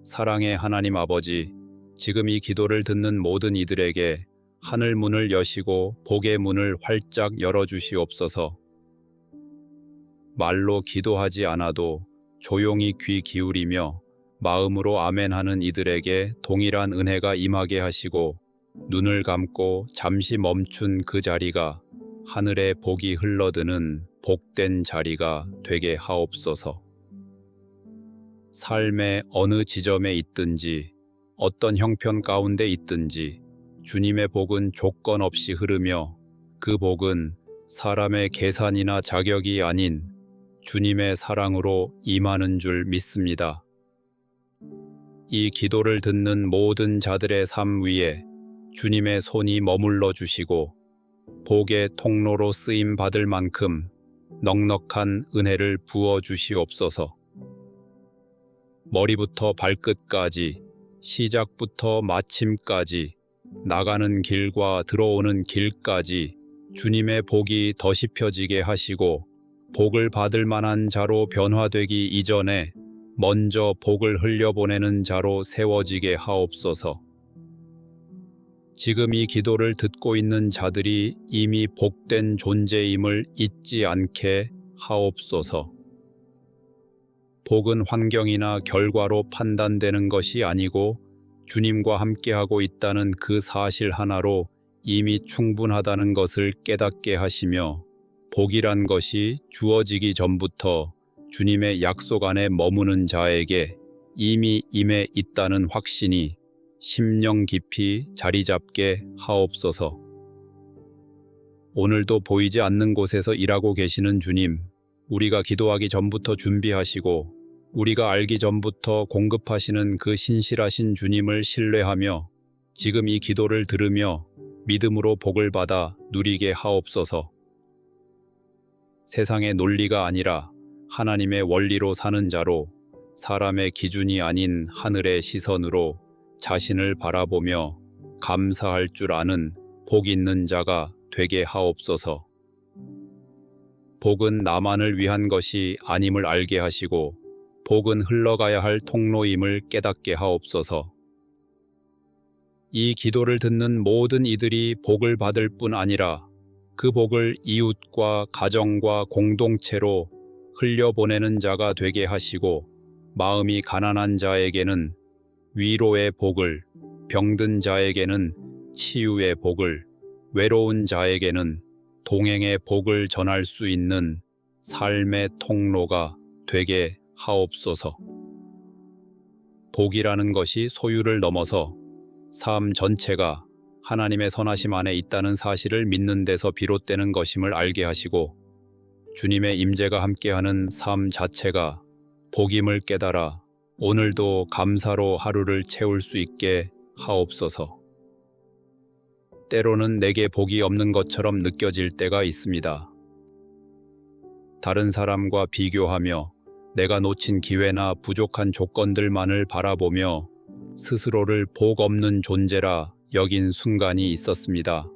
사랑의 하나님 아버지, 지금 이 기도를 듣는 모든 이들에게 하늘 문을 여시고 복의 문을 활짝 열어주시옵소서. 말로 기도하지 않아도 조용히 귀 기울이며 마음으로 아멘하는 이들에게 동일한 은혜가 임하게 하시고, 눈을 감고 잠시 멈춘 그 자리가 하늘의 복이 흘러드는 복된 자리가 되게 하옵소서. 삶의 어느 지점에 있든지 어떤 형편 가운데 있든지 주님의 복은 조건 없이 흐르며, 그 복은 사람의 계산이나 자격이 아닌 주님의 사랑으로 임하는 줄 믿습니다. 이 기도를 듣는 모든 자들의 삶 위에 주님의 손이 머물러 주시고 복의 통로로 쓰임 받을 만큼 넉넉한 은혜를 부어 주시옵소서. 머리부터 발끝까지, 시작부터 마침까지, 나가는 길과 들어오는 길까지 주님의 복이 더씹혀지게 하시고, 복을 받을 만한 자로 변화되기 이전에 먼저 복을 흘려보내는 자로 세워지게 하옵소서. 지금 이 기도를 듣고 있는 자들이 이미 복된 존재임을 잊지 않게 하옵소서. 복은 환경이나 결과로 판단되는 것이 아니고 주님과 함께하고 있다는 그 사실 하나로 이미 충분하다는 것을 깨닫게 하시며, 복이란 것이 주어지기 전부터 주님의 약속 안에 머무는 자에게 이미 임해 있다는 확신이 심령 깊이 자리 잡게 하옵소서. 오늘도 보이지 않는 곳에서 일하고 계시는 주님, 우리가 기도하기 전부터 준비하시고 우리가 알기 전부터 공급하시는 그 신실하신 주님을 신뢰하며 지금 이 기도를 들으며 믿음으로 복을 받아 누리게 하옵소서. 세상의 논리가 아니라 하나님의 원리로 사는 자로, 사람의 기준이 아닌 하늘의 시선으로 자신을 바라보며 감사할 줄 아는 복 있는 자가 되게 하옵소서. 복은 나만을 위한 것이 아님을 알게 하시고, 복은 흘러가야 할 통로임을 깨닫게 하옵소서. 이 기도를 듣는 모든 이들이 복을 받을 뿐 아니라 그 복을 이웃과 가정과 공동체로 흘려보내는 자가 되게 하시고, 마음이 가난한 자에게는 위로의 복을, 병든 자에게는 치유의 복을, 외로운 자에게는 동행의 복을 전할 수 있는 삶의 통로가 되게 하옵소서. 복이라는 것이 소유를 넘어서 삶 전체가 하나님의 선하심 안에 있다는 사실을 믿는 데서 비롯되는 것임을 알게 하시고, 주님의 임재가 함께하는 삶 자체가 복임을 깨달아 오늘도 감사로 하루를 채울 수 있게 하옵소서. 때로는 내게 복이 없는 것처럼 느껴질 때가 있습니다. 다른 사람과 비교하며 내가 놓친 기회나 부족한 조건들만을 바라보며 스스로를 복 없는 존재라 여긴 순간이 있었습니다.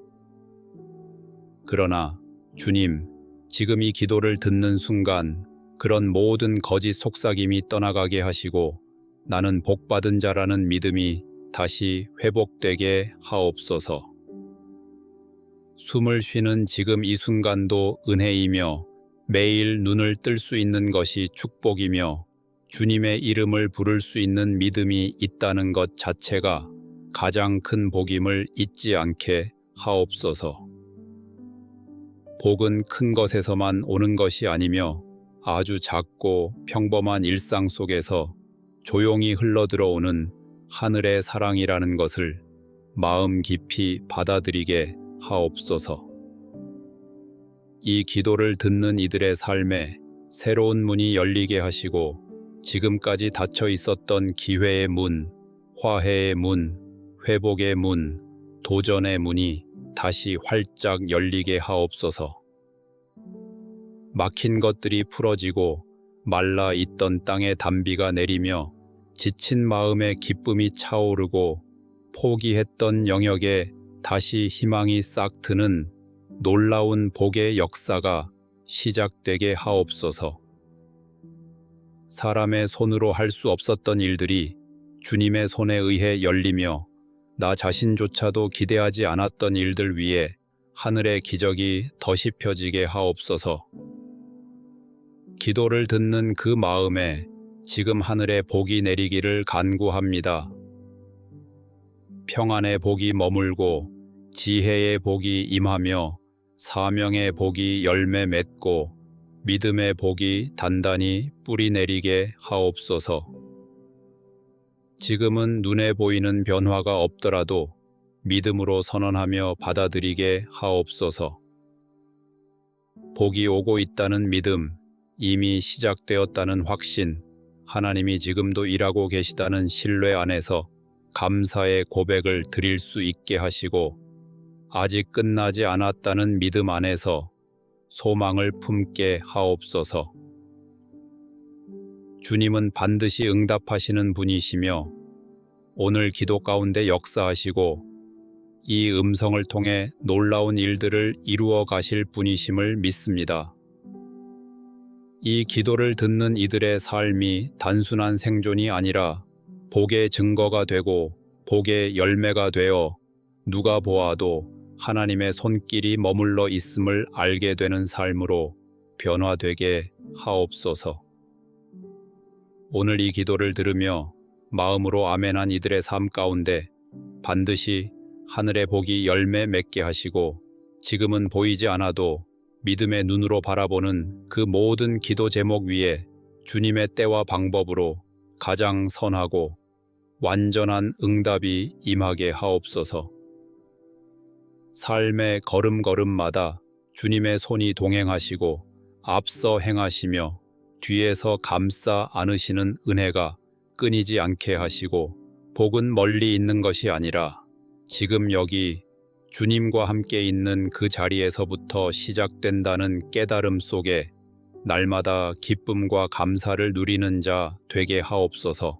그러나 주님, 지금 이 기도를 듣는 순간 그런 모든 거짓 속삭임이 떠나가게 하시고 나는 복받은 자라는 믿음이 다시 회복되게 하옵소서. 숨을 쉬는 지금 이 순간도 은혜이며 매일 눈을 뜰 수 있는 것이 축복이며 주님의 이름을 부를 수 있는 믿음이 있다는 것 자체가 가장 큰 복임을 잊지 않게 하옵소서. 복은 큰 것에서만 오는 것이 아니며 아주 작고 평범한 일상 속에서 조용히 흘러들어오는 하늘의 사랑이라는 것을 마음 깊이 받아들이게 하옵소서. 이 기도를 듣는 이들의 삶에 새로운 문이 열리게 하시고 지금까지 닫혀 있었던 기회의 문, 화해의 문, 회복의 문, 도전의 문이 다시 활짝 열리게 하옵소서. 막힌 것들이 풀어지고 말라 있던 땅에 단비가 내리며 지친 마음에 기쁨이 차오르고 포기했던 영역에 다시 희망이 싹 트는 놀라운 복의 역사가 시작되게 하옵소서. 사람의 손으로 할 수 없었던 일들이 주님의 손에 의해 열리며 나 자신조차도 기대하지 않았던 일들 위에 하늘의 기적이 덧이 펴지게 하옵소서. 기도를 듣는 그 마음에 지금 하늘의 복이 내리기를 간구합니다. 평안의 복이 머물고 지혜의 복이 임하며 사명의 복이 열매 맺고 믿음의 복이 단단히 뿌리 내리게 하옵소서. 지금은 눈에 보이는 변화가 없더라도 믿음으로 선언하며 받아들이게 하옵소서. 복이 오고 있다는 믿음, 이미 시작되었다는 확신, 하나님이 지금도 일하고 계시다는 신뢰 안에서 감사의 고백을 드릴 수 있게 하시고 아직 끝나지 않았다는 믿음 안에서 소망을 품게 하옵소서. 주님은 반드시 응답하시는 분이시며 오늘 기도 가운데 역사하시고 이 음성을 통해 놀라운 일들을 이루어 가실 분이심을 믿습니다. 이 기도를 듣는 이들의 삶이 단순한 생존이 아니라 복의 증거가 되고 복의 열매가 되어 누가 보아도 하나님의 손길이 머물러 있음을 알게 되는 삶으로 변화되게 하옵소서. 오늘 이 기도를 들으며 마음으로 아멘한 이들의 삶 가운데 반드시 하늘의 복이 열매 맺게 하시고 지금은 보이지 않아도 믿음의 눈으로 바라보는 그 모든 기도 제목 위에 주님의 때와 방법으로 가장 선하고 완전한 응답이 임하게 하옵소서. 삶의 걸음걸음마다 주님의 손이 동행하시고 앞서 행하시며 뒤에서 감싸 안으시는 은혜가 끊이지 않게 하시고 복은 멀리 있는 것이 아니라 지금 여기 주님과 함께 있는 그 자리에서부터 시작된다는 깨달음 속에 날마다 기쁨과 감사를 누리는 자 되게 하옵소서.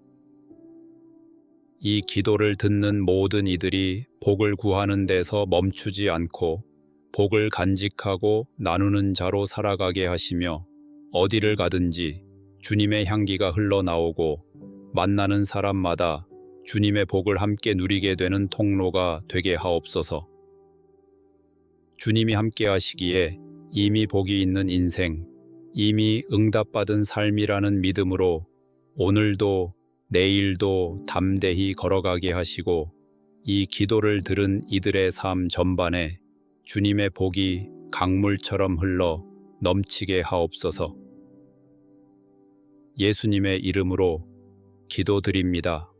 이 기도를 듣는 모든 이들이 복을 구하는 데서 멈추지 않고 복을 간직하고 나누는 자로 살아가게 하시며 어디를 가든지 주님의 향기가 흘러나오고 만나는 사람마다 주님의 복을 함께 누리게 되는 통로가 되게 하옵소서. 주님이 함께 하시기에 이미 복이 있는 인생, 이미 응답받은 삶이라는 믿음으로 오늘도 내일도 담대히 걸어가게 하시고 이 기도를 들은 이들의 삶 전반에 주님의 복이 강물처럼 흘러 넘치게 하옵소서. 예수님의 이름으로 기도드립니다.